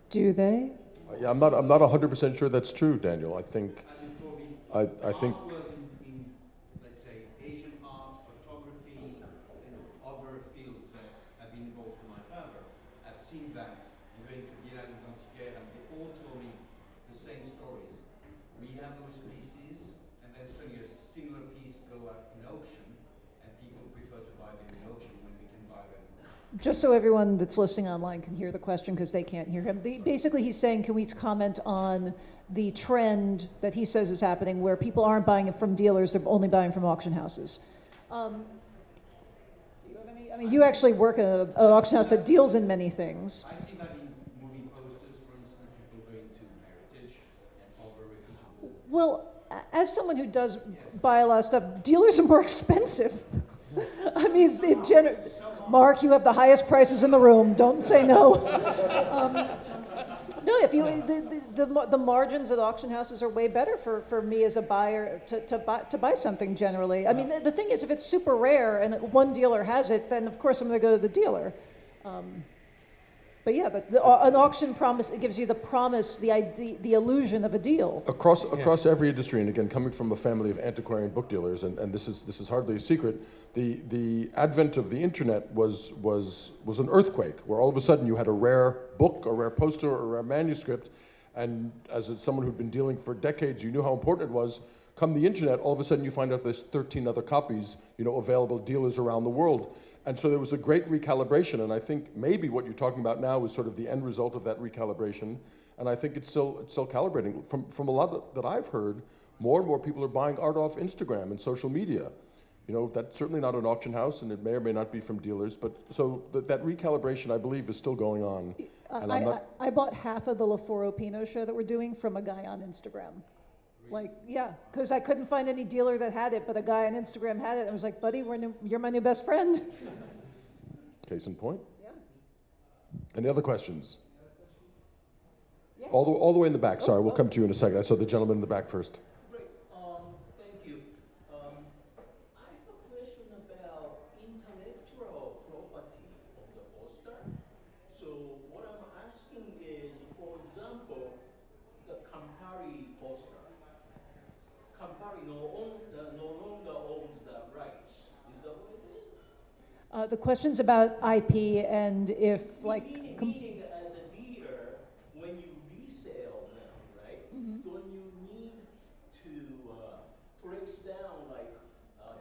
[SPEAKER 3] Do they?
[SPEAKER 2] Yeah, I'm not 100% sure that's true, Daniel. I think
[SPEAKER 6] And for the
[SPEAKER 2] I think
[SPEAKER 6] art world in, let's say, Asian art, photography, and other fields that have been involved for my father, I've seen that going to Biennale des Antiquaires, and they all told me the same stories. We have those pieces, and then suddenly a similar piece go up in auction, and people prefer to buy them in auction when we can buy them.
[SPEAKER 3] Just so everyone that's listening online can hear the question because they can't hear him. Basically, he's saying, can we comment on the trend that he says is happening where people aren't buying it from dealers, they're only buying from auction houses? Do you have any? I mean, you actually work at an auction house that deals in many things.
[SPEAKER 6] I see that in movie posters, for instance, people going to Heritage and other reputable.
[SPEAKER 3] Well, as someone who does buy a lot of stuff, dealers are more expensive. I mean, Mark, you have the highest prices in the room. Don't say no. No, if you the margins at auction houses are way better for me as a buyer to buy something generally. I mean, the thing is, if it's super rare and one dealer has it, then of course I'm going to go to the dealer. But yeah, an auction promise, it gives you the promise, the illusion of a deal.
[SPEAKER 2] across every industry, and again, coming from a family of antiquarian book dealers, and this is hardly a secret. The advent of the internet was an earthquake, where all of a sudden you had a rare book, a rare poster, or a rare manuscript, and as someone who'd been dealing for decades, you knew how important it was. Come the internet, all of a sudden you find out there's 13 other copies, available dealers around the world. And so there was a great recalibration, and I think maybe what you're talking about now is sort of the end result of that recalibration, and I think it's still calibrating. From a lot that I've heard, more and more people are buying art off Instagram and social media. That's certainly not an auction house, and it may or may not be from dealers, but so that recalibration, I believe, is still going on. And
[SPEAKER 3] I bought half of the Laforo Pinot show that we're doing from a guy on Instagram. Like, yeah, because I couldn't find any dealer that had it, but a guy on Instagram had it. I was like, buddy, you're my new best friend.
[SPEAKER 2] Case in point.
[SPEAKER 3] Yeah.
[SPEAKER 2] Any other questions?
[SPEAKER 3] Yes.
[SPEAKER 2] All the way in the back. Sorry, we'll come to you in a second. I saw the gentleman in the back first.
[SPEAKER 9] Great. Thank you. I have a question about intellectual property of the poster. So what I'm asking is, for example, the Campari poster. Campari no longer owns the rights. Is that what it is?
[SPEAKER 3] The question's about IP and if,
[SPEAKER 9] Meaning as a dealer, when you resell them, right?
[SPEAKER 3] Mhm.
[SPEAKER 9] Don't you need to trace down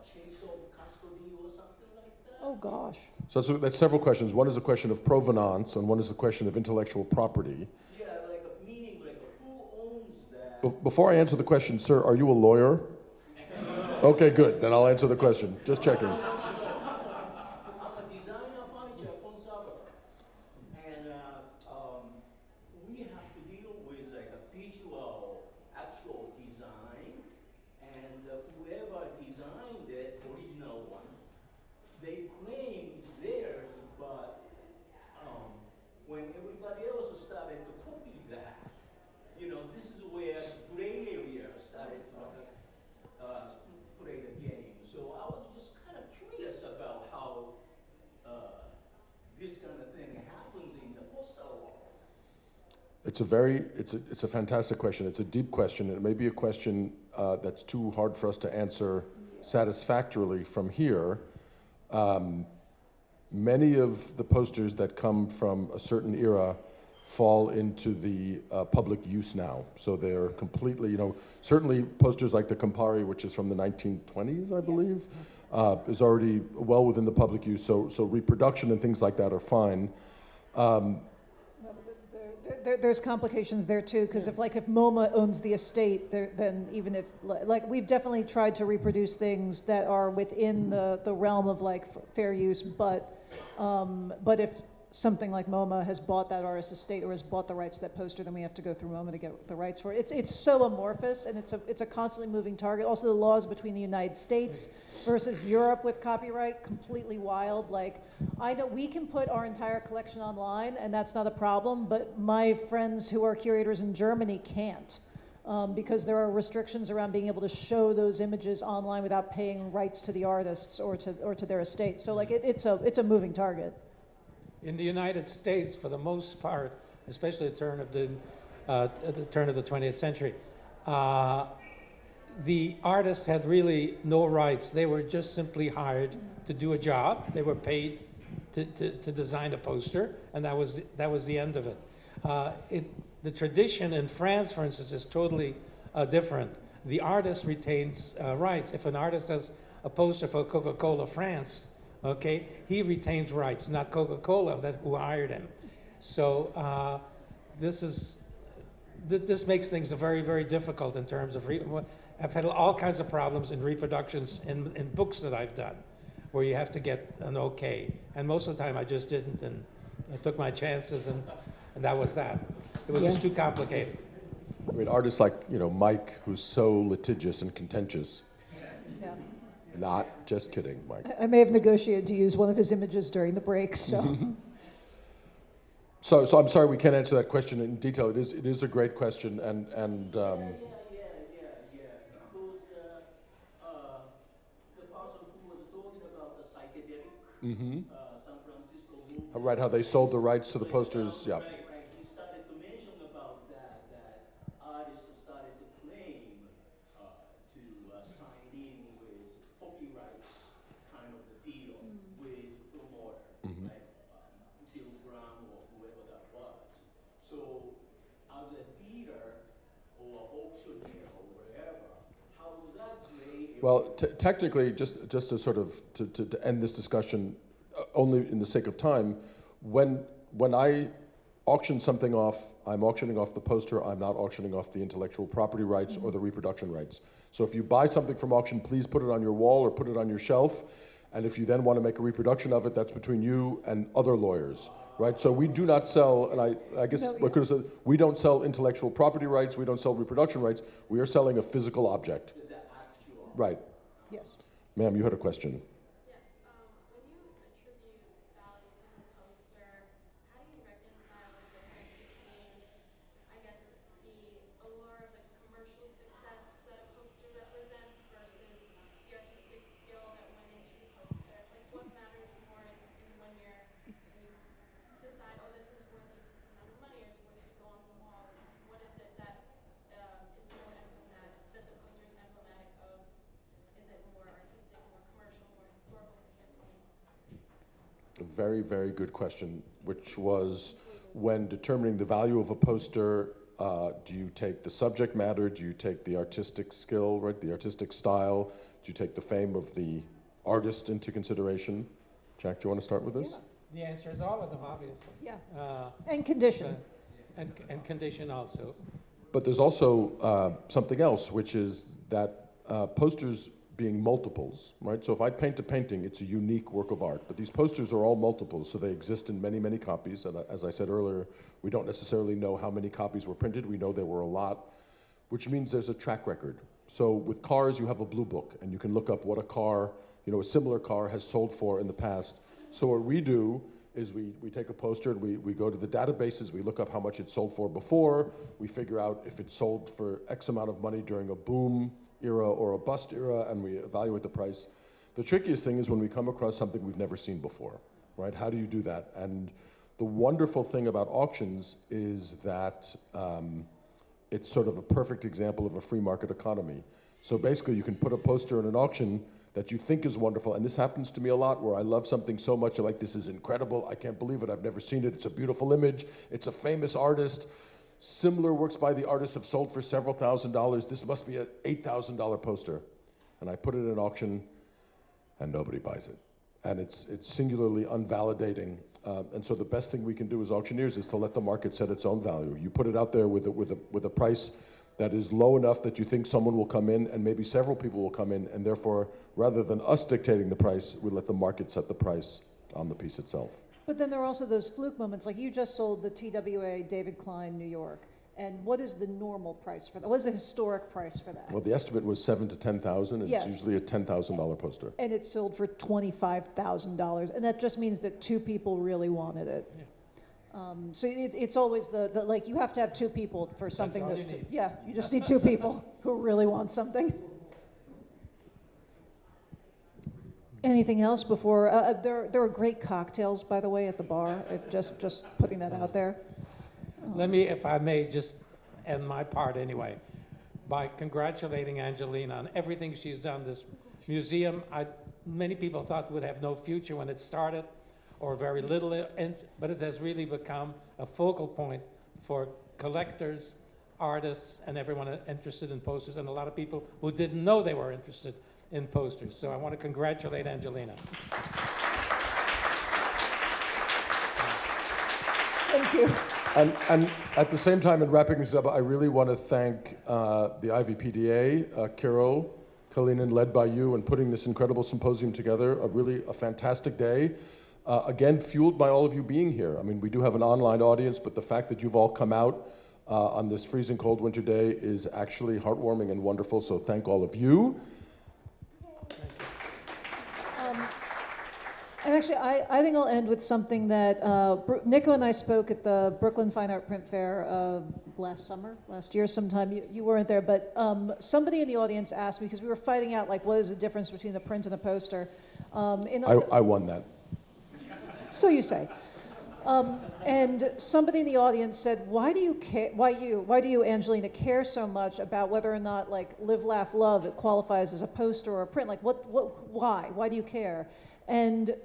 [SPEAKER 9] chain of custody or something like that?
[SPEAKER 3] oh gosh.
[SPEAKER 2] So that's several questions. One is a question of provenance, and one is the question of intellectual property.
[SPEAKER 9] Yeah, meaning who owns that
[SPEAKER 2] Before I answer the question, sir, are you a lawyer? Okay, good. Then I'll answer the question. Just checking.
[SPEAKER 9] I'm a designer, furniture conservator, and we have to deal with like a visual, actual design, and whoever designed the original one, they claim it's theirs, but when everybody else started to copy that, this is where gray area started to play the game. So I was just kind of curious about how this kind of thing happens in the postal world.
[SPEAKER 2] It's a fantastic question. It's a deep question. It may be a question that's too hard for us to answer satisfactorily from here. Many of the posters that come from a certain era fall into the public use now. So they're completely, certainly posters like the Campari, which is from the 1920s, I believe, is already well within the public use. So reproduction and things like that are fine.
[SPEAKER 3] There's complications there too, because if MoMA owns the estate, then even if we've definitely tried to reproduce things that are within the realm of fair use, but if something like MoMA has bought that artist's estate or has bought the rights to that poster, then we have to go through MoMA to get the rights for it. It's so amorphous, and it's a constantly moving target. Also, the laws between the United States versus Europe with copyright, completely wild. I know we can put our entire collection online, and that's not a problem, but my friends who are curators in Germany can't, because there are restrictions around being able to show those images online without paying rights to the artists or to their estate. So it's a moving target.
[SPEAKER 4] In the United States, for the most part, especially at the turn of the 20th century, the artists had really no rights. They were just simply hired to do a job. They were paid to design a poster, and that was the end of it. The tradition in France, for instance, is totally different. The artist retains rights. If an artist does a poster for Coca-Cola France, okay, he retains rights, not Coca-Cola who hired him. So this makes things very, very difficult in terms of. I've had all kinds of problems in reproductions in books that I've done, where you have to get an okay, and most of the time I just didn't, and I took my chances, and that was that. It was just too complicated.
[SPEAKER 2] I mean, artists like Mike, who's so litigious and contentious.
[SPEAKER 3] Yeah.
[SPEAKER 2] Not just kidding, Mike.
[SPEAKER 3] I may have negotiated to use one of his images during the break, so.
[SPEAKER 2] So I'm sorry we can't answer that question in detail. It is a great question, and
[SPEAKER 9] Because the person who was talking about the psychedelic San Francisco movement.
[SPEAKER 2] right, how they sold the rights to the posters, yeah.
[SPEAKER 9] Right. He started to mention about that artists started to claim to sign in with copyrights kind of the deal with promoter, right? Bill Graham or whoever that was. So as a dealer or auctioneer or whatever, how does that play?
[SPEAKER 2] Well, technically, just to sort of to end this discussion, only in the sake of time, when I auction something off, I'm auctioning off the poster. I'm not auctioning off the intellectual property rights or the reproduction rights. So if you buy something from auction, please put it on your wall or put it on your shelf. And if you then want to make a reproduction of it, that's between you and other lawyers, right? So we do not sell, and I guess what could have said, we don't sell intellectual property rights. We don't sell reproduction rights. We are selling a physical object. Right.
[SPEAKER 3] Yes.
[SPEAKER 2] Ma'am, you had a question.
[SPEAKER 10] Yes. When you attribute value to a poster, how do you reconcile the difference between, I guess, the allure of the commercial success that a poster represents versus the artistic skill that went into the poster? What matters more when you decide, oh, this is worthy of this amount of money, or it's worthy to go on the wall? What is it that is so emblematic, that the poster is emblematic of? Is it more artistic, more commercial, more historical significance?
[SPEAKER 2] A very, very good question, which was, when determining the value of a poster, do you take the subject matter? Do you take the artistic skill, right? The artistic style? Do you take the fame of the artist into consideration? Jack, do you want to start with this?
[SPEAKER 4] The answer is all of them, obviously.
[SPEAKER 3] Yeah. And condition.
[SPEAKER 4] And condition also.
[SPEAKER 2] But there's also something else, which is that posters being multiples, right? So if I paint a painting, it's a unique work of art, but these posters are all multiples, so they exist in many, many copies. And as I said earlier, we don't necessarily know how many copies were printed. We know there were a lot, which means there's a track record. So with cars, you have a blue book, and you can look up what a car, a similar car has sold for in the past. So what we do is we take a poster and we go to the databases, we look up how much it sold for before, we figure out if it sold for X amount of money during a boom era or a bust era, and we evaluate the price. The trickiest thing is when we come across something we've never seen before, right? How do you do that? And the wonderful thing about auctions is that it's sort of a perfect example of a free market economy. So basically you can put a poster in an auction that you think is wonderful, and this happens to me a lot where I love something so much, I'm like, this is incredible, I can't believe it, I've never seen it, it's a beautiful image, it's a famous artist, similar works by the artist have sold for several $1,000s, this must be an $8,000 poster. And I put it in an auction and nobody buys it. And it's singularly unvalidating. And so the best thing we can do as auctioneers is to let the market set its own value. You put it out there with a price that is low enough that you think someone will come in, and maybe several people will come in, and therefore, rather than us dictating the price, we let the market set the price on the piece itself.
[SPEAKER 3] But then there are also those fluke moments, like you just sold the TWA David Klein New York. And what is the normal price for that? What is the historic price for that?
[SPEAKER 2] Well, the estimate was $7,000 to $10,000, and
[SPEAKER 3] Yes.
[SPEAKER 2] it's usually a $10,000 poster.
[SPEAKER 3] And it sold for $25,000, and that just means that two people really wanted it.
[SPEAKER 4] Yeah.
[SPEAKER 3] So it's always the like you have to have two people for something
[SPEAKER 4] all
[SPEAKER 3] that
[SPEAKER 4] you need.
[SPEAKER 3] yeah, you just need two people who really want something. Anything else before there are great cocktails, by the way, at the bar. Just putting that out there.
[SPEAKER 4] Let me, if I may, just end my part anyway, by congratulating Angelina on everything she's done. This museum, many people thought would have no future when it started, or very little, but it has really become a focal point for collectors, artists, and everyone interested in posters, and a lot of people who didn't know they were interested in posters. So I want to congratulate Angelina.
[SPEAKER 3] Thank you.
[SPEAKER 2] And at the same time, in wrapping this up, I really want to thank the IVPDA, Carol, Kalinin, led by you, and putting this incredible symposium together. A fantastic day. Again, fueled by all of you being here. I mean, we do have an online audience, but the fact that you've all come out on this freezing cold winter day is actually heartwarming and wonderful, so thank all of you.
[SPEAKER 3] And actually, I think I'll end with something that Nico and I spoke at the Brooklyn Fine Art Print Fair last year sometime. You weren't there, but somebody in the audience asked me, because we were fighting out, like, what is the difference between a print and a poster?
[SPEAKER 2] I won that.
[SPEAKER 3] So you say. And somebody in the audience said, why do you care, why do you, Angelina, care so much about whether or not, like, Live, Laugh, Love, it qualifies as a poster or a print? Like, why do you care? And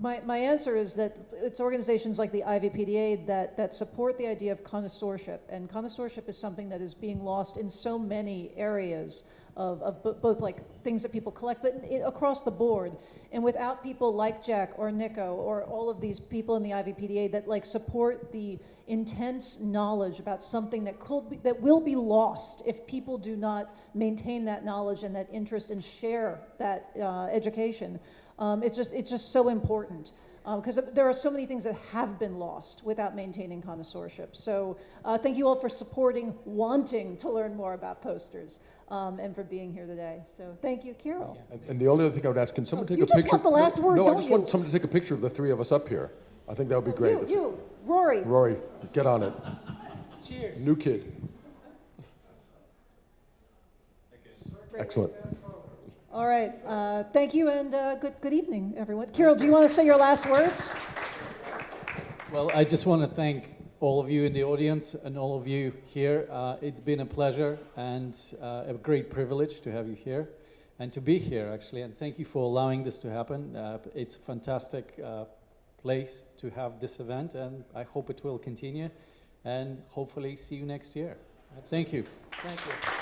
[SPEAKER 3] my answer is that it's organizations like the IVPDA that support the idea of connoisseurship. And connoisseurship is something that is being lost in so many areas of both like things that people collect, but across the board. And without people like Jack or Nico or all of these people in the IVPDA that like support the intense knowledge about something that will be lost if people do not maintain that knowledge and that interest and share that education, it's just so important. Because there are so many things that have been lost without maintaining connoisseurship. So thank you all for wanting to learn more about posters, and for being here today. So thank you, Carol.
[SPEAKER 2] And the only other thing I would ask, can someone take a
[SPEAKER 3] you
[SPEAKER 2] picture?
[SPEAKER 3] just want the last word,
[SPEAKER 2] no,
[SPEAKER 3] don't
[SPEAKER 2] I just
[SPEAKER 3] you?
[SPEAKER 2] want someone to take a picture of the three of us up here. I think that would be great.
[SPEAKER 3] Rory.
[SPEAKER 2] Rory, get on it.
[SPEAKER 4] Cheers.
[SPEAKER 2] New kid. Excellent.
[SPEAKER 3] All right. Thank you, and good evening, everyone. Carol, do you want to say your last words?
[SPEAKER 1] Well, I just want to thank all of you in the audience and all of you here. It's been a pleasure and a great privilege to have you here and to be here, actually. And thank you for allowing this to happen. It's a fantastic place to have this event, and I hope it will continue. And hopefully see you next year. Thank you.
[SPEAKER 4] Thank you.